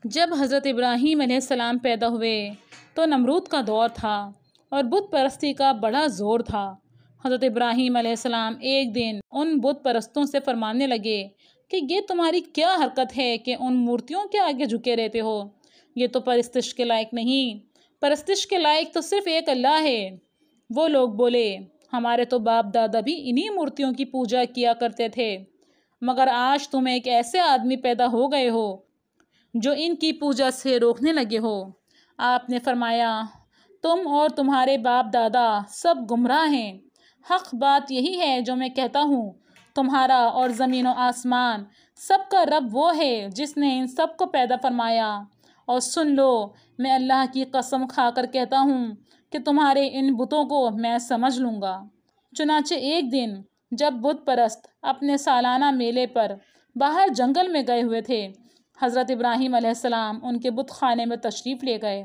جب حضرت ابراہیم علیہ السلام پیدا ہوئے تو نمرود کا دور تھا اور بت پرستی کا بڑا زور تھا۔ حضرت ابراہیم علیہ السلام ایک دن ان بت پرستوں سے فرمانے لگے کہ یہ تمہاری کیا حرکت ہے کہ ان مورتیوں کے آگے جھکے رہتے ہو؟ یہ تو پرستش کے لائق نہیں، پرستش کے لائق تو صرف ایک اللہ ہے۔ وہ لوگ بولے، ہمارے تو باپ دادا بھی انہی مورتیوں کی پوجا کیا کرتے تھے، مگر آج تم ایک ایسے آدمی پیدا ہو گئے ہو جو ان کی پوجا سے روکنے لگے ہو۔ آپ نے فرمایا، تم اور تمہارے باپ دادا سب گمراہ ہیں۔ حق بات یہی ہے جو میں کہتا ہوں، تمہارا اور زمین و آسمان سب کا رب وہ ہے جس نے ان سب کو پیدا فرمایا۔ اور سن لو، میں اللہ کی قسم کھا کر کہتا ہوں کہ تمہارے ان بتوں کو میں سمجھ لوں گا۔ چنانچہ ایک دن جب بت پرست اپنے سالانہ میلے پر باہر جنگل میں گئے ہوئے تھے، حضرت ابراہیم علیہ السلام ان کے بت خانے میں تشریف لے گئے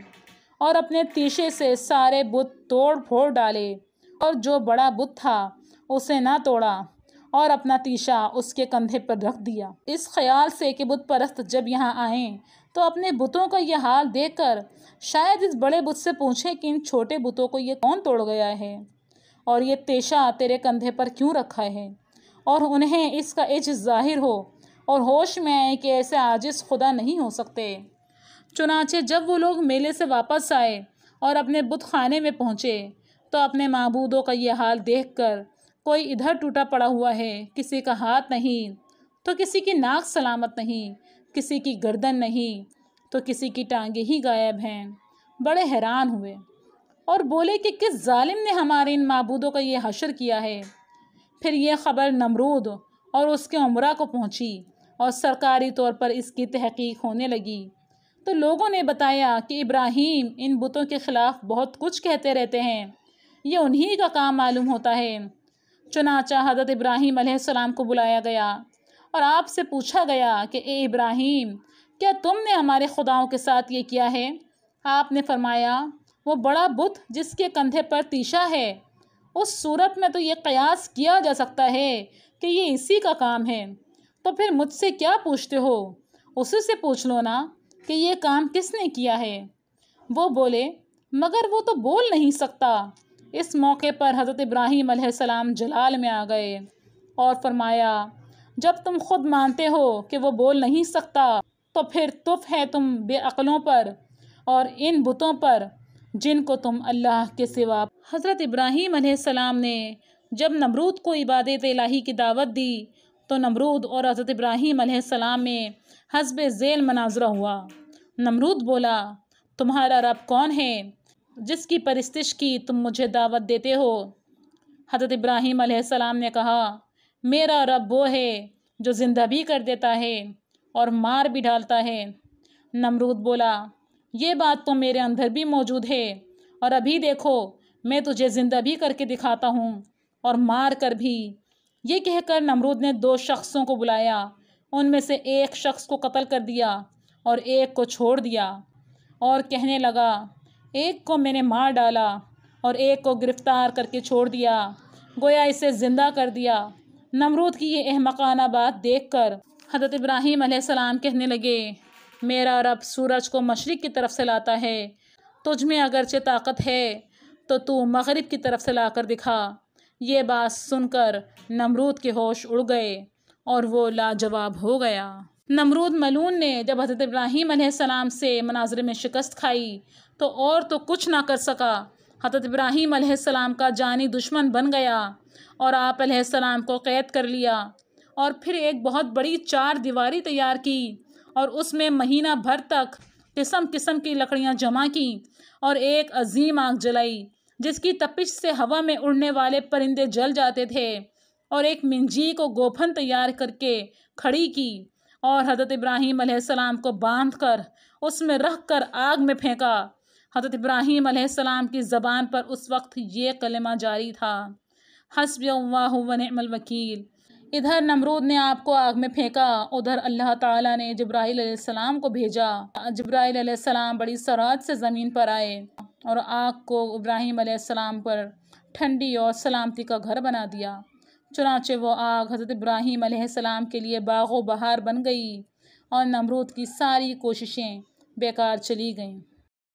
اور اپنے تیشے سے سارے بت توڑ پھوڑ ڈالے، اور جو بڑا بت تھا اسے نہ توڑا اور اپنا تیشہ اس کے کندھے پر رکھ دیا، اس خیال سے کہ بت پرست جب یہاں آئیں تو اپنے بتوں کا یہ حال دیکھ کر شاید اس بڑے بت سے پوچھیں کہ ان چھوٹے بتوں کو یہ کون توڑ گیا ہے اور یہ تیشہ تیرے کندھے پر کیوں رکھا ہے، اور انہیں اس کا عجز ظاہر ہو اور ہوش میں آئے کہ ایسے عاجز خدا نہیں ہو سکتے۔ چنانچہ جب وہ لوگ میلے سے واپس آئے اور اپنے بت خانے میں پہنچے تو اپنے معبودوں کا یہ حال دیکھ کر، کوئی ادھر ٹوٹا پڑا ہوا ہے، کسی کا ہاتھ نہیں تو کسی کی ناک سلامت نہیں، کسی کی گردن نہیں تو کسی کی ٹانگیں ہی غائب ہیں، بڑے حیران ہوئے اور بولے کہ کس ظالم نے ہمارے ان معبودوں کا یہ حشر کیا ہے۔ پھر یہ خبر نمرود اور اس کے امراء کو پہنچی اور سرکاری طور پر اس کی تحقیق ہونے لگی، تو لوگوں نے بتایا کہ ابراہیم ان بتوں کے خلاف بہت کچھ کہتے رہتے ہیں، یہ انہی کا کام معلوم ہوتا ہے۔ چنانچہ حضرت ابراہیم علیہ السلام کو بلایا گیا اور آپ سے پوچھا گیا کہ اے ابراہیم، کیا تم نے ہمارے خداؤں کے ساتھ یہ کیا ہے؟ آپ نے فرمایا، وہ بڑا بت جس کے کندھے پر تیشہ ہے، اس صورت میں تو یہ قیاس کیا جا سکتا ہے کہ یہ اسی کا کام ہے، تو پھر مجھ سے کیا پوچھتے ہو؟ اسی سے پوچھ لو نا کہ یہ کام کس نے کیا ہے۔ وہ بولے، مگر وہ تو بول نہیں سکتا۔ اس موقع پر حضرت ابراہیم علیہ السلام جلال میں آ گئے اور فرمایا، جب تم خود مانتے ہو کہ وہ بول نہیں سکتا تو پھر تف ہے تم بے عقلوں پر اور ان بتوں پر جن کو تم اللہ کے سوا۔ حضرت ابراہیم علیہ السلام نے جب نمرود کو عبادت الہی کی دعوت دی تو نمرود اور حضرت ابراہیم علیہ السلام میں حسب ذیل مناظرہ ہوا۔ نمرود بولا، تمہارا رب کون ہے جس کی پرستش کی تم مجھے دعوت دیتے ہو؟ حضرت ابراہیم علیہ السلام نے کہا، میرا رب وہ ہے جو زندہ بھی کر دیتا ہے اور مار بھی ڈالتا ہے۔ نمرود بولا، یہ بات تو میرے اندر بھی موجود ہے، اور ابھی دیکھو میں تجھے زندہ بھی کر کے دکھاتا ہوں اور مار کر بھی۔ یہ کہہ کر نمرود نے 2 شخصوں کو بلایا، ان میں سے ایک شخص کو قتل کر دیا اور ایک کو چھوڑ دیا، اور کہنے لگا، ایک کو میں نے مار ڈالا اور ایک کو گرفتار کر کے چھوڑ دیا، گویا اسے زندہ کر دیا۔ نمرود کی یہ احمقانہ بات دیکھ کر حضرت ابراہیم علیہ السلام کہنے لگے، میرا رب سورج کو مشرق کی طرف سے لاتا ہے، تجھ میں اگرچہ طاقت ہے تو مغرب کی طرف سے لا کر دکھا۔ یہ بات سن کر نمرود کے ہوش اڑ گئے اور وہ لاجواب ہو گیا۔ نمرود ملعون نے جب حضرت ابراہیم علیہ السلام سے مناظرے میں شکست کھائی تو کچھ نہ کر سکا، حضرت ابراہیم علیہ السلام کا جانی دشمن بن گیا اور آپ علیہ السلام کو قید کر لیا، اور پھر ایک بہت بڑی 4 دیواری تیار کی اور اس میں مہینہ بھر تک قسم قسم کی لکڑیاں جمع کی اور ایک عظیم آگ جلائی جس کی تپش سے ہوا میں اڑنے والے پرندے جل جاتے تھے، اور ایک منجی کو گوپھن تیار کر کے کھڑی کی اور حضرت ابراہیم علیہ السلام کو باندھ کر اس میں رکھ کر آگ میں پھینکا۔ حضرت ابراہیم علیہ السلام کی زبان پر اس وقت یہ کلمہ جاری تھا، حسبی اللہ و نعم الوکیل۔ ادھر نمرود نے آپ کو آگ میں پھینکا، ادھر اللہ تعالیٰ نے جبرائیل علیہ السلام کو بھیجا۔ جبرائیل علیہ السلام بڑی سرعت سے زمین پر آئے اور آگ کو ابراہیم علیہ السلام پر ٹھنڈی اور سلامتی کا گھر بنا دیا۔ چنانچہ وہ آگ حضرت ابراہیم علیہ السلام کے لیے باغ و بہار بن گئی اور نمرود کی ساری کوششیں بیکار چلی گئیں۔